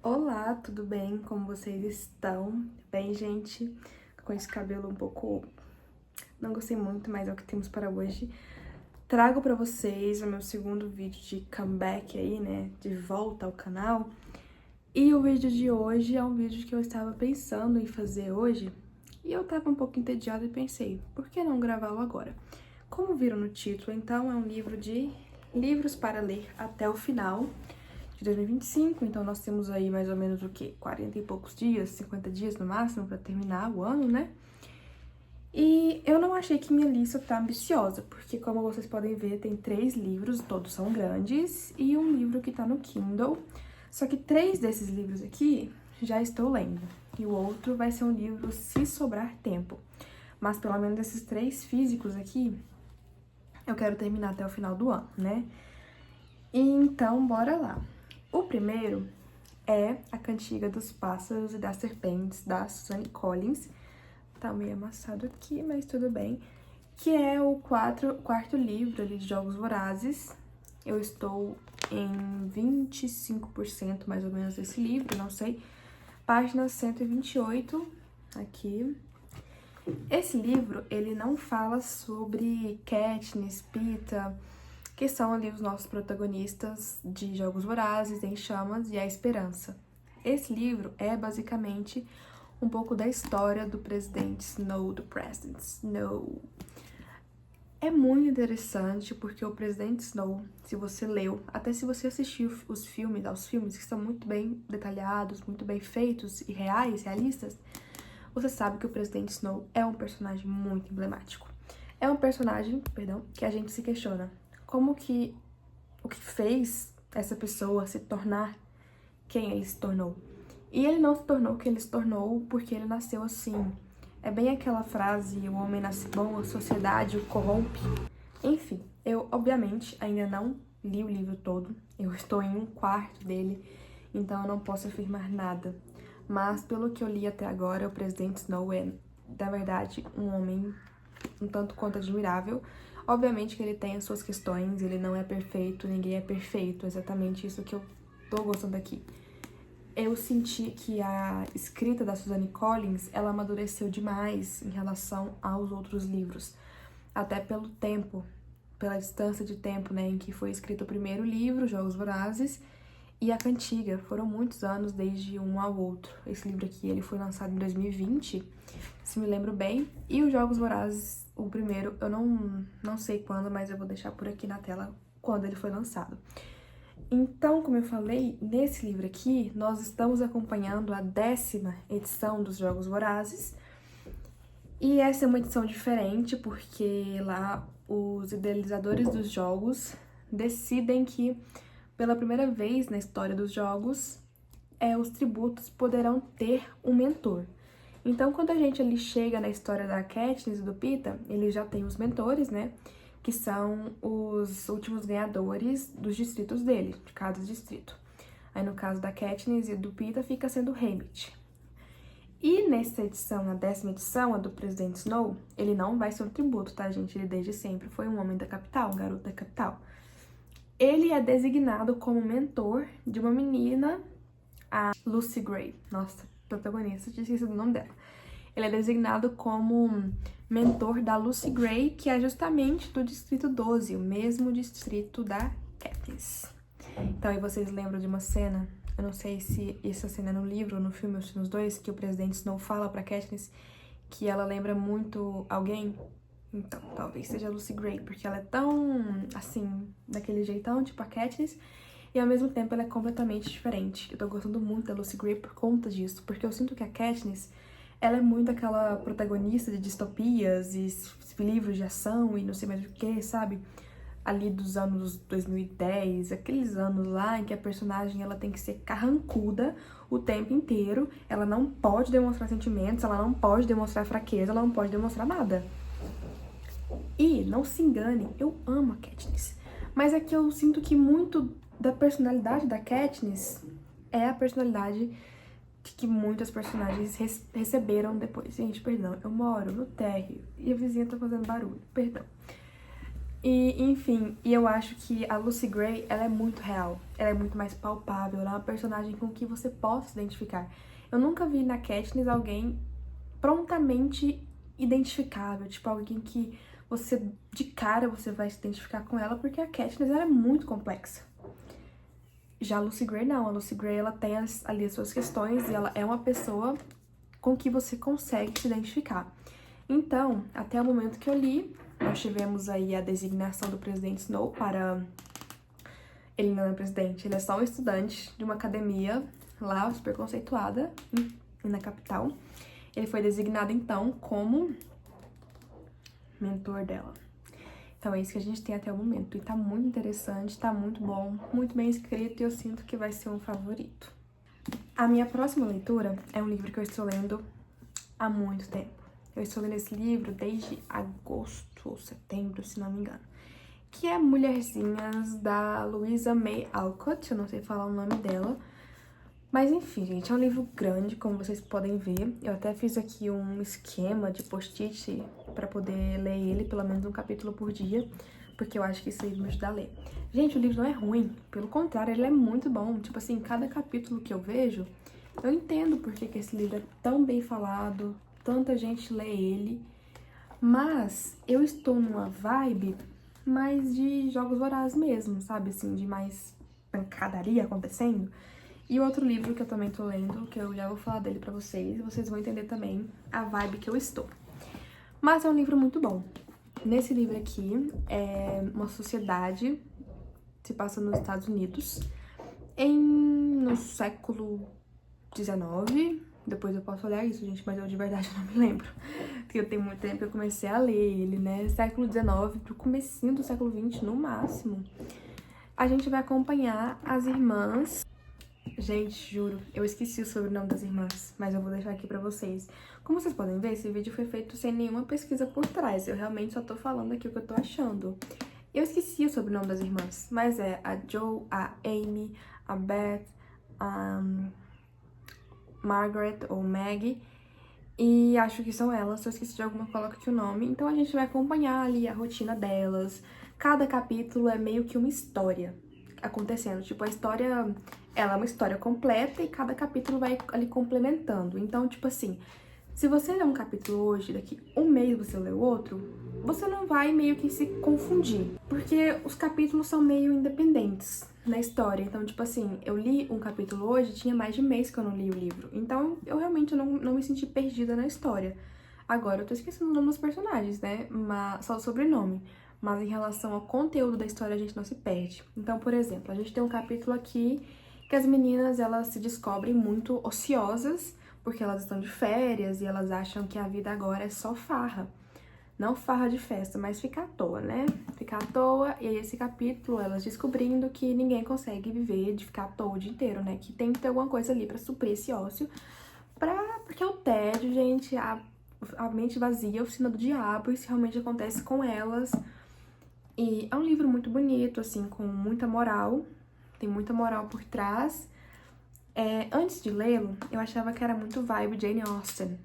Olá, tudo bem? Como vocês estão? Bem, gente, com esse cabelo um pouco... Não gostei muito, mas é o que temos para hoje. Trago para vocês o meu segundo vídeo de comeback aí, né? De volta ao canal. E o vídeo de hoje é um vídeo que eu estava pensando em fazer hoje. E eu tava um pouco entediada e pensei, por que não gravá-lo agora? Como viram no título, então é um livro de livros para ler até o final de 2025, então nós temos aí mais ou menos o quê? 40 e poucos dias, 50 dias no máximo para terminar o ano, né? E eu não achei que minha lista tá ambiciosa, porque como vocês podem ver, tem 3 livros, todos são grandes, e um livro que tá no Kindle. Só que 3 desses livros aqui já estou lendo, e o outro vai ser um livro se sobrar tempo. Mas pelo menos esses 3 físicos aqui, eu quero terminar até o final do ano, né? E então, bora lá. O primeiro é A Cantiga dos Pássaros e das Serpentes, da Suzanne Collins. Tá meio amassado aqui, mas tudo bem. Que é o quarto livro ali de Jogos Vorazes. Eu estou em 25% mais ou menos desse livro, não sei. Página 128, aqui. Esse livro, ele não fala sobre Katniss, Peeta, que são ali os nossos protagonistas de Jogos Vorazes, Em Chamas e A Esperança. Esse livro é basicamente um pouco da história do presidente Snow, É muito interessante porque o presidente Snow, se você leu, até se você assistiu aos filmes que são muito bem detalhados, muito bem feitos e realistas, você sabe que o presidente Snow é um personagem muito emblemático. É um personagem, que a gente se questiona como que o que fez essa pessoa se tornar quem ele se tornou. E ele não se tornou o que ele se tornou porque ele nasceu assim. É bem aquela frase, o homem nasce bom, a sociedade o corrompe. Enfim, eu obviamente ainda não li o livro todo, eu estou em um quarto dele, então eu não posso afirmar nada. Mas pelo que eu li até agora, o presidente Snow é, na verdade, um homem um tanto quanto admirável. Obviamente que ele tem as suas questões, ele não é perfeito, ninguém é perfeito, exatamente isso que eu tô gostando aqui. Eu senti que a escrita da Suzanne Collins, ela amadureceu demais em relação aos outros livros, até pelo tempo, pela distância de tempo, né, em que foi escrito o primeiro livro, Jogos Vorazes, e A Cantiga. Foram muitos anos desde um ao outro. Esse livro aqui, ele foi lançado em 2020, se me lembro bem, e os Jogos Vorazes, o primeiro, eu não sei quando, mas eu vou deixar por aqui na tela quando ele foi lançado. Então, como eu falei, nesse livro aqui, nós estamos acompanhando a 10ª edição dos Jogos Vorazes. E essa é uma edição diferente, porque lá os idealizadores dos jogos decidem que, pela primeira vez na história dos jogos, os tributos poderão ter um mentor. Então, quando a gente ali chega na história da Katniss e do Peeta, eles já têm os mentores, né? Que são os últimos ganhadores dos distritos dele, de cada distrito. Aí, no caso da Katniss e do Peeta, fica sendo Haymitch. E nessa edição, na 10ª edição, a do Presidente Snow, ele não vai ser um tributo, tá, gente? Ele desde sempre foi um homem da capital, um garoto da capital. Ele é designado como mentor de uma menina, a Lucy Gray. Nossa, protagonista, tinha esquecido o nome dela. Ele é designado como mentor da Lucy Gray, que é justamente do Distrito 12, o mesmo distrito da Katniss. Então, aí vocês lembram de uma cena, eu não sei se essa cena é no livro ou no filme, ou se nos dois, que o presidente Snow fala pra Katniss que ela lembra muito alguém? Então, talvez seja a Lucy Gray, porque ela é tão, assim, daquele jeitão, tipo a Katniss, e ao mesmo tempo ela é completamente diferente. Eu tô gostando muito da Lucy Gray por conta disso, porque eu sinto que a Katniss, ela é muito aquela protagonista de distopias e livros de ação e não sei mais o que, sabe? Ali dos anos 2010, aqueles anos lá em que a personagem ela tem que ser carrancuda o tempo inteiro, ela não pode demonstrar sentimentos, ela não pode demonstrar fraqueza, ela não pode demonstrar nada. E, não se engane, eu amo a Katniss, mas é que eu sinto que muito da personalidade da Katniss é a personalidade que muitas personagens receberam depois. Gente, perdão, eu moro no térreo e a vizinha tá fazendo barulho, perdão. E, enfim, eu acho que a Lucy Gray, ela é muito real. Ela é muito mais palpável, ela é uma personagem com que você possa se identificar. Eu nunca vi na Katniss alguém prontamente identificável, tipo alguém que você, de cara, você vai se identificar com ela, porque a Katniss, ela é muito complexa. Já a Lucy Gray não, a Lucy Gray, ela tem ali as suas questões e ela é uma pessoa com que você consegue se identificar. Então, até o momento que eu li, nós tivemos aí a designação do presidente Snow para... Ele não é presidente, ele é só um estudante de uma academia lá, super conceituada, na capital. Ele foi designado, então, como mentor dela. Então é isso que a gente tem até o momento. E tá muito interessante, tá muito bom, muito bem escrito e eu sinto que vai ser um favorito. A minha próxima leitura é um livro que eu estou lendo há muito tempo. Eu estou lendo esse livro desde agosto ou setembro, se não me engano. Que é Mulherzinhas, da Louisa May Alcott, eu não sei falar o nome dela. Mas enfim, gente, é um livro grande, como vocês podem ver. Eu até fiz aqui um esquema de post-it pra poder ler ele, pelo menos um capítulo por dia, porque eu acho que isso aí me ajuda a ler. Gente, o livro não é ruim, pelo contrário, ele é muito bom. Tipo assim, cada capítulo que eu vejo, eu entendo por que esse livro é tão bem falado, tanta gente lê ele, mas eu estou numa vibe mais de Jogos Vorazes mesmo, sabe? Assim, de mais pancadaria acontecendo. E outro livro que eu também tô lendo, que eu já vou falar dele pra vocês, e vocês vão entender também a vibe que eu estou. Mas é um livro muito bom. Nesse livro aqui, é uma sociedade, se passa nos Estados Unidos, no século XIX. Depois eu posso olhar isso, gente, mas eu de verdade não me lembro. Porque eu tenho muito tempo que eu comecei a ler ele, né? Século XIX pro comecinho do século XX, no máximo. A gente vai acompanhar as irmãs... Gente, juro, eu esqueci o sobrenome das irmãs, mas eu vou deixar aqui pra vocês. Como vocês podem ver, esse vídeo foi feito sem nenhuma pesquisa por trás. Eu realmente só tô falando aqui o que eu tô achando. Eu esqueci o sobrenome das irmãs, mas é a Jo, a Amy, a Beth, a Margaret ou Maggie. E acho que são elas, se eu esqueci de alguma, coloca aqui o nome. Então a gente vai acompanhar ali a rotina delas. Cada capítulo é meio que uma história acontecendo. Tipo, a história, ela é uma história completa e cada capítulo vai ali complementando. Então, tipo assim, se você ler um capítulo hoje, daqui um mês você lê o outro, você não vai meio que se confundir. Porque os capítulos são meio independentes na história. Então, tipo assim, eu li um capítulo hoje, tinha mais de mês que eu não li o livro. Então, eu realmente não me senti perdida na história. Agora, eu tô esquecendo o nome dos personagens, né? Só o sobrenome. Mas em relação ao conteúdo da história, a gente não se perde. Então, por exemplo, a gente tem um capítulo aqui que as meninas, elas se descobrem muito ociosas, porque elas estão de férias e elas acham que a vida agora é só farra. Não farra de festa, mas ficar à toa, né? Ficar à toa, e aí esse capítulo, elas descobrindo que ninguém consegue viver de ficar à toa o dia inteiro, né? Que tem que ter alguma coisa ali pra suprir esse ócio. Porque é o tédio, gente, a mente vazia, a oficina do diabo, isso realmente acontece com elas. E é um livro muito bonito, assim, com muita moral. Tem muita moral por trás. Antes de lê-lo, eu achava que era muito vibe Jane Austen.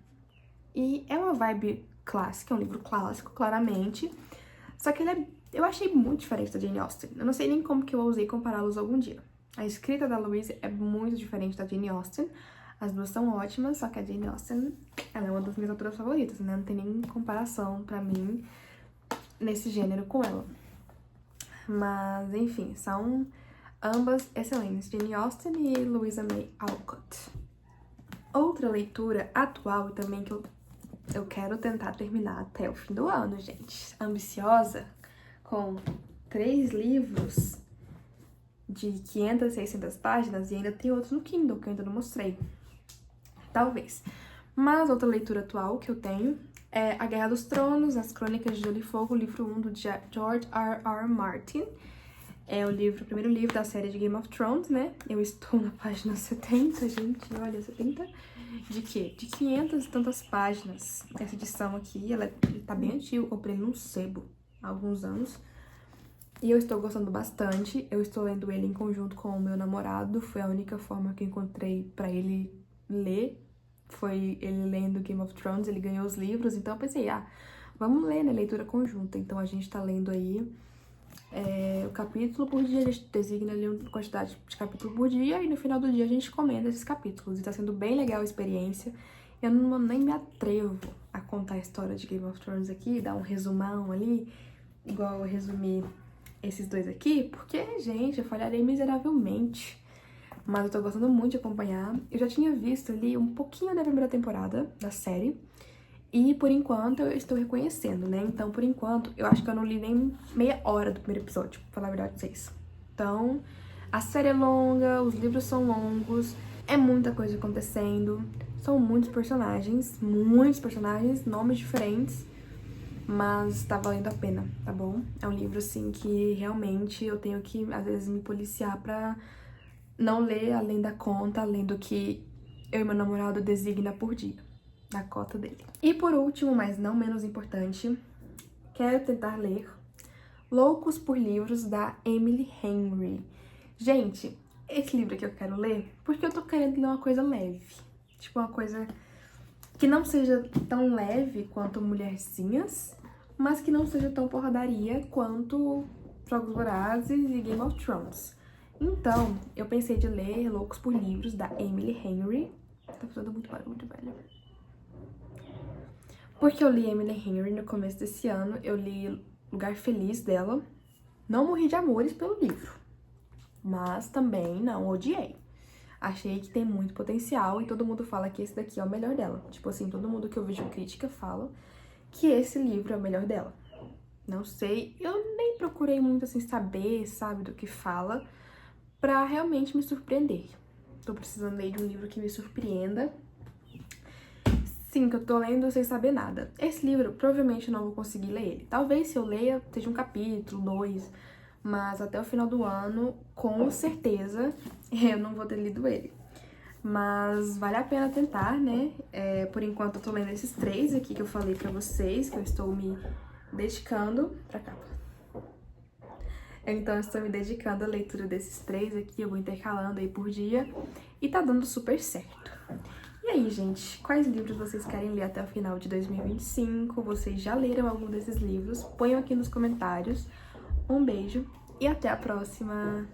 E é uma vibe clássica, é um livro clássico, claramente. Só que eu achei muito diferente da Jane Austen. Eu não sei nem como que eu ousei compará-los algum dia. A escrita da Louise é muito diferente da Jane Austen. As duas são ótimas, só que a Jane Austen, ela é uma das minhas autoras favoritas, né? Não tem nem comparação pra mim nesse gênero com ela. Mas, enfim, são ambas excelentes, Jane Austen e Louisa May Alcott. Outra leitura atual também que eu quero tentar terminar até o fim do ano, gente. Ambiciosa, com 3 livros de 500, 600 páginas e ainda tem outros no Kindle que eu ainda não mostrei. Talvez. Mas outra leitura atual que eu tenho é A Guerra dos Tronos, As Crônicas de Gelo e Fogo, livro 1 do George R.R. Martin. É o primeiro livro da série de Game of Thrones, né? Eu estou na página 70, gente, olha, 70 de quê? De 500 e tantas páginas. Essa edição aqui, ela tá bem antiga, eu comprei num sebo há alguns anos. E eu estou gostando bastante, eu estou lendo ele em conjunto com o meu namorado, foi a única forma que eu encontrei pra ele ler. Foi ele lendo Game of Thrones, ele ganhou os livros, então eu pensei, vamos ler, né? Leitura conjunta. Então a gente tá lendo aí o capítulo por dia, a gente designa ali uma quantidade de capítulo por dia e no final do dia a gente comenta esses capítulos. E tá sendo bem legal a experiência. Eu nem me atrevo a contar a história de Game of Thrones aqui, dar um resumão ali, igual eu resumi esses dois aqui, porque, gente, eu falharei miseravelmente. Mas eu tô gostando muito de acompanhar. Eu já tinha visto ali um pouquinho da primeira temporada da série. E, por enquanto, eu estou reconhecendo, né? Então, por enquanto, eu acho que eu não li nem meia hora do primeiro episódio, pra falar a verdade pra vocês. Então, a série é longa, os livros são longos, é muita coisa acontecendo. São muitos personagens, nomes diferentes. Mas tá valendo a pena, tá bom? É um livro, assim, que realmente eu tenho que, às vezes, me policiar pra não ler além da conta, além do que eu e meu namorado designa por dia, da cota dele. E por último, mas não menos importante, quero tentar ler Loucos por Livros, da Emily Henry. Gente, esse livro aqui eu quero ler porque eu tô querendo ler uma coisa leve. Tipo, uma coisa que não seja tão leve quanto Mulherzinhas, mas que não seja tão porradaria quanto Jogos Vorazes e Game of Thrones. Então, eu pensei de ler Loucos por Livros, da Emily Henry. Tá fazendo muito barulho, velho. Porque eu li Emily Henry no começo desse ano, eu li Lugar Feliz dela. Não morri de amores pelo livro, mas também não odiei. Achei que tem muito potencial e todo mundo fala que esse daqui é o melhor dela. Tipo assim, todo mundo que eu vejo crítica fala que esse livro é o melhor dela. Não sei, eu nem procurei muito assim saber, sabe, do que fala, pra realmente me surpreender. Tô precisando ler de um livro que me surpreenda. Sim, que eu tô lendo sem saber nada. Esse livro, provavelmente eu não vou conseguir ler ele. Talvez se eu leia, seja um capítulo, 2, mas até o final do ano, com certeza, eu não vou ter lido ele. Mas vale a pena tentar, né? Por enquanto eu tô lendo esses 3 aqui que eu falei pra vocês, que eu estou me dedicando pra cá. Então eu estou me dedicando à leitura desses 3 aqui, eu vou intercalando aí por dia, e tá dando super certo. E aí, gente, quais livros vocês querem ler até o final de 2025? Vocês já leram algum desses livros? Ponham aqui nos comentários. Um beijo e até a próxima!